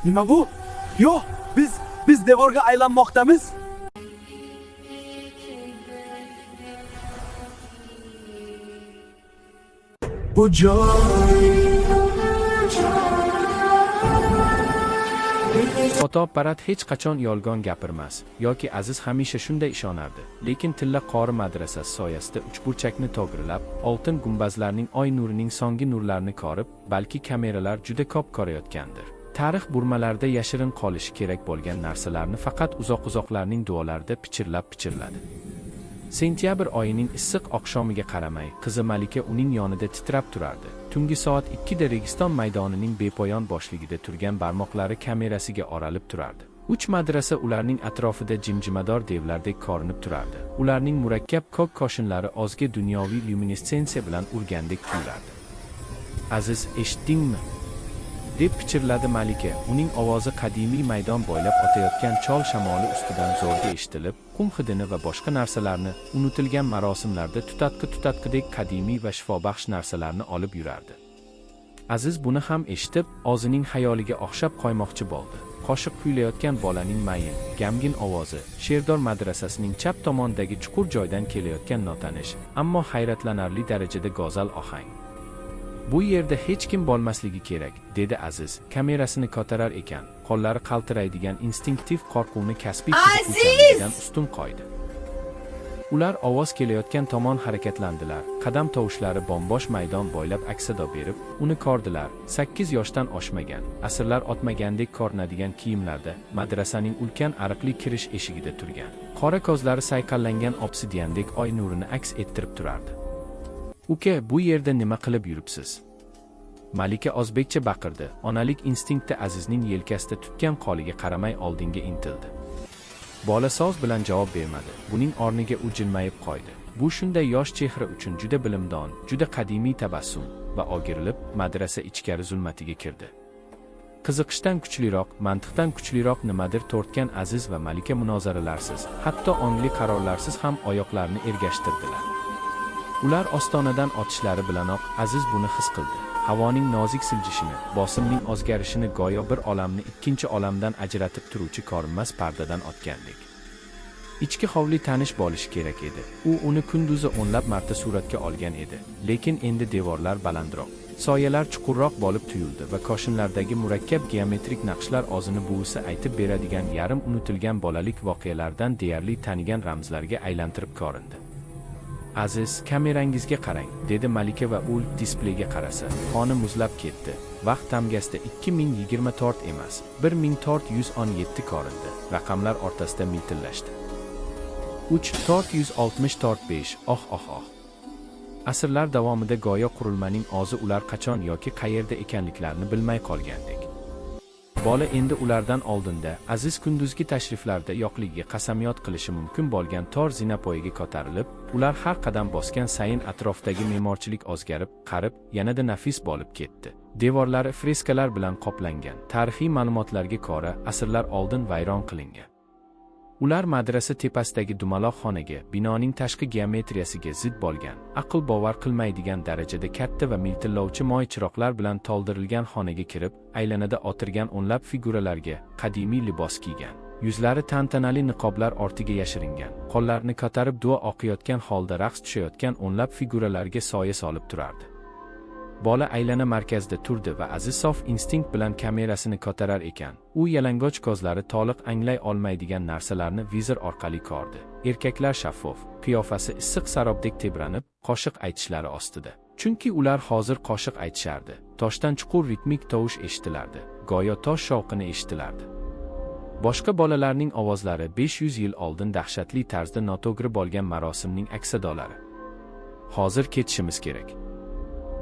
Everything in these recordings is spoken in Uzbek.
Nima bu? Yo'q, biz devorga aylanmoqdamiz. Bu joy Fotoapparat hech qachon yolg'on gapirmas, yoki Aziz hamisha shunday ishonardi. Lekin Tilla qori madrasasi soyasida uchburchakni to'g'rilab, oltin gumbazlarning oy nurining so'nggi nurlarini korib, balki kameralar juda ko'p ko'rayotgandir. Tarix burmalarida yashirin qolishi kerak bo'lgan narsalarni faqat uzoq-uzoqlarning duolarida pichirladi. Sentyabr oyining issiq oqshomiga qaramay, qizi Malika uning yonida titrab turardi. Tungi soat 2 da Registon maydonining bepoyon boshligida turgan barmoqlari kamerasiga oralib turardi. Uch madrasa ularning atrofida jimjimador devlardek ko'rinib turardi. Ularning murakkab ko'k qoshinlari ozga dunyoviy lyuminessensiya bilan urgandek tuyulardi. Aziz, eshitdingmi? Deb pichirladi Malika. Uning ovozi qadimiy maydon bo'ylab o'tayotgan chol shamoli ustidan zo'rga eshitilib, qum hidini va boshqa narsalarni unutilgan marosimlarda tutatqidek qadimiy va shifobaxsh narsalarni olib yurardi. Aziz buni ham eshitib, o'zining xayoliga o'xshab qo'ymoqchi bo'ldi. Qo'shiq kuylayotgan bolaning mayin, gamgin ovozi, Sherdor madrasasining chap tomonidagi chuqur joydan kelayotgan notanish, ammo hayratlanarli darajada go'zal ohang. Bu yerda hech kim bo'lmasligi kerak, dedi Aziz, kamerasini ko'tarar ekan, qo'llari qaltiraydigan instinktiv qo'rquvni kasbiy qiziquvchanligidan ustun qo'ydi. Ular ovoz kelayotgan tomon harakatlandilar. Qadam tovushlari bombosh maydon bo'ylab aksado berib, uni ko'rdilar. 8 yoshdan oshmagan, asrlar o'tmagandek ko'rinadigan kiyimlarda, madrasaning ulkan ariqli kirish eshigida turgan. Qora ko'zlari sayqallangan obsidiandek oy nurini aks ettirib turardi. Uka, bu yerda nima qilib yuribsiz? Malika o'zbekcha baqirdi. Onalik instinkti Azizning yelkasida tutgan qoliga qaramay oldinga intildi. Bola so'z bilan javob bermadi. Buning o'rniga u jilmayib qo'ydi. Bu shunday yosh chehra uchun juda bilimdon, juda qadimiy tabassum va o'girilib, madrasa ichkari zulmatiga kirdi. Qiziqishdan kuchliroq, mantiqdan kuchliroq nimadir tortgan Aziz va Malika munozaralarsiz, hatto ongli qarorlarsiz ham oyoqlarini ergashtirdilar. Ular ostonadan otishlari bilanoq Aziz buni his qildi. Havoning nozik siljishini, bosimning o'zgarishini go'yo bir olamni ikkinchi olamdan ajratib turuvchi ko'rinmas pardadan o'tgandek. Ichki hovli tanish bo'lishi kerak edi. U uni kunduzi o'nlab marta suratga olgan edi, lekin endi devorlar balandroq, soyalar chuqurroq bo'lib tuyuldi va qo'shinlardagi murakkab geometrik naqshlar o'zini buvisi aytib beradigan yarim unutilgan bolalik voqealardan deyarli tanigan ramzlarga aylantirib ko'rindi. Aziz, kamerangizga qarang, dedi Malika va u displeyga qarasa. Xona muzlab ketdi. Vaqt tamgasida 2024 emas, 1417 ko'rindi. Raqamlar o'rtasida miltillashdi. 3465. Oh. Asrlar davomida go'yo qurilmaning o'zi ular qachon yoki qayerda ekanliklarini bilmay qolgandek. Bola endi ulardan oldinda, Aziz kunduzgi tashriflarda yo'qligiga qasamyod qilishi mumkin bo'lgan tor zinapoyaga ko'tarilib, ular har qadam bosgan sayin atrofdagi me'morchilik o'zgarib, qarib, yanada nafis bo'lib ketdi. Devorlari freskalar bilan qoplangan, tarixiy ma'lumotlarga ko'ra, asrlar oldin vayron qilingan. Ular madrasa tepasidagi dumaloq xonaga, binoning tashqi geometriyasiga zid bo'lgan, aql bovar qilmaydigan darajada katta va miltillovchi moy chiroqlar bilan to'ldirilgan xonaga kirib, aylanada o'tirgan o'nlab figuralarga, qadimiy libos kiygan, yuzlari tantanali niqoblar ortiga yashiringan, qo'llarini ko'tarib duo o'qiyotgan holda raqs tushayotgan o'nlab figuralarga soya solib turardi. Bola aylana markazida turdi va Aziz sof instinkt bilan kamerasini ko'tarar ekan, u yalang'och ko'zlari to'liq anglay olmaydigan narsalarni vizor orqali ko'rdi. Erkaklar shaffof, qiyofasi issiq sarobdek tebranib, qo'shiq aytishlari ostida. Chunki ular hozir qo'shiq aytishardi. Toshdan chuqur ritmik tovush eshitilardi, go'yo tosh shovqini eshitilardi. Boshqa bolalarning ovozlari 500 yil oldin dahshatli tarzda noto'g'ri bo'lgan marosimning aksadolari. Hozir ketishimiz kerak.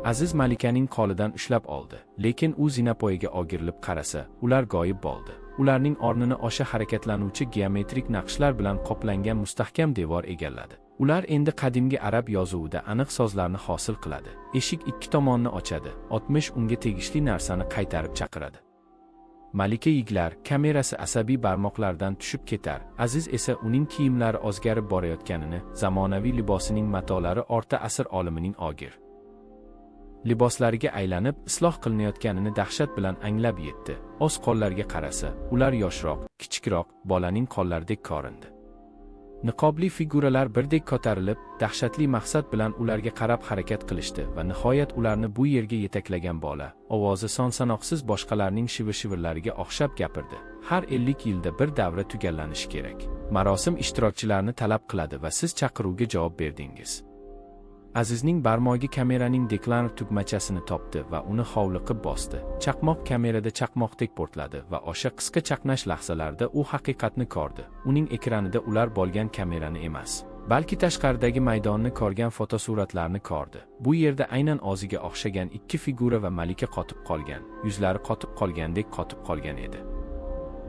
Aziz Malikaning qo'lidan ushlab oldi, lekin u zinapoyaga o'girilib qarasa, ular g'oyib bo'ldi. Ularning o'rnini o'sha harakatlanuvchi geometrik naqshlar bilan qoplangan mustahkam devor egalladi. Ular endi qadimgi arab yozuvida aniq so'zlarni hosil qiladi. Eshik ikki tomonni ochadi, 60 unga tegishli narsani qaytarib chaqiradi. Malika yiglar, kamerasi asabiy barmoqlardan tushib ketar. Aziz esa uning kiyimlari o'zgarib borayotganini, zamonaviy libosining matolari o'rta asr olimining og'ir Liboslariga aylanib, isloh qilinayotganini dahshat bilan anglab yetdi. O'z qo'llariga qarasa, ular yoshroq, kichikroq, bolaning qo'llaridek ko'rindi. Niqobli figuralar birdek ko'tarilib, dahshatli maqsad bilan ularga qarab harakat qilishdi va nihoyat ularni bu yerga yetaklagan bola, ovozi son-sanoqsiz boshqalarning shivir-shivirlariga o'xshab gapirdi. Har 50 yilda bir davra tugallanishi kerak. Marosim ishtirokchilarini talab qiladi va siz chaqiruvga javob berdingiz. Azizning barmog'i kameraning deklaner tugmachasini topdi va uni hovliqib bosdi. Chaqmoq kamerada chaqmoqdek portladi va o'sha qisqa chaqnash lahzalarida u haqiqatni ko'rdi. Uning ekranida ular bo'lgan kamerani emas, balki tashqaridagi maydonni ko'rgan fotosuratlarni ko'rdi. Bu yerda aynan o'ziga o'xshagan ikki figura va malika qotib qolgan, yuzlari qotib qolgandek qotib qolgan edi.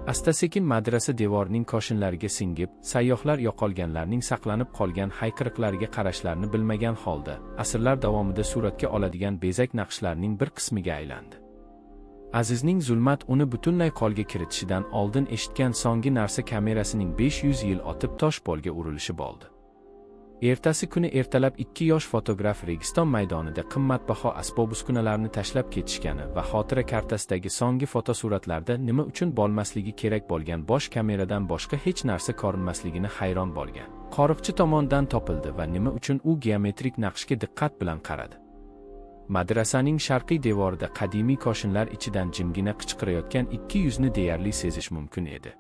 Asta-sekin madrasa devorining koshinlariga singib, sayyohlar yo'qolganlarning saqlanib qolgan hayqiriqlariga qarashlarini bilmagan holda, asrlar davomida suratga oladigan bezak naqshlarning bir qismiga aylandi. Azizning zulmat uni butunlay qo'lga kiritishidan oldin eshitgan so'nggi narsa kamerasining 500 yil o'tib toshpolga urilishi bo'ldi. Ertasi kuni ertalab 2 yosh fotograf Registon maydonida qimmatbaho asbob-uskunalarni tashlab ketishgani va xotira kartasidagi so'nggi fotosuratlarda nima uchun bo'lmasligi kerak bo'lgan bosh kameradan boshqa hech narsa ko'rinmasligini hayron bo'lgan. Qoriqchi tomonidan topildi va nima uchun u geometrik naqshga diqqat bilan qaradi. Madrasaning sharqiy devorida qadimiy koshinlar ichidan jimgina qichqirayotgan ikki yuzni deyarli sezish mumkin edi.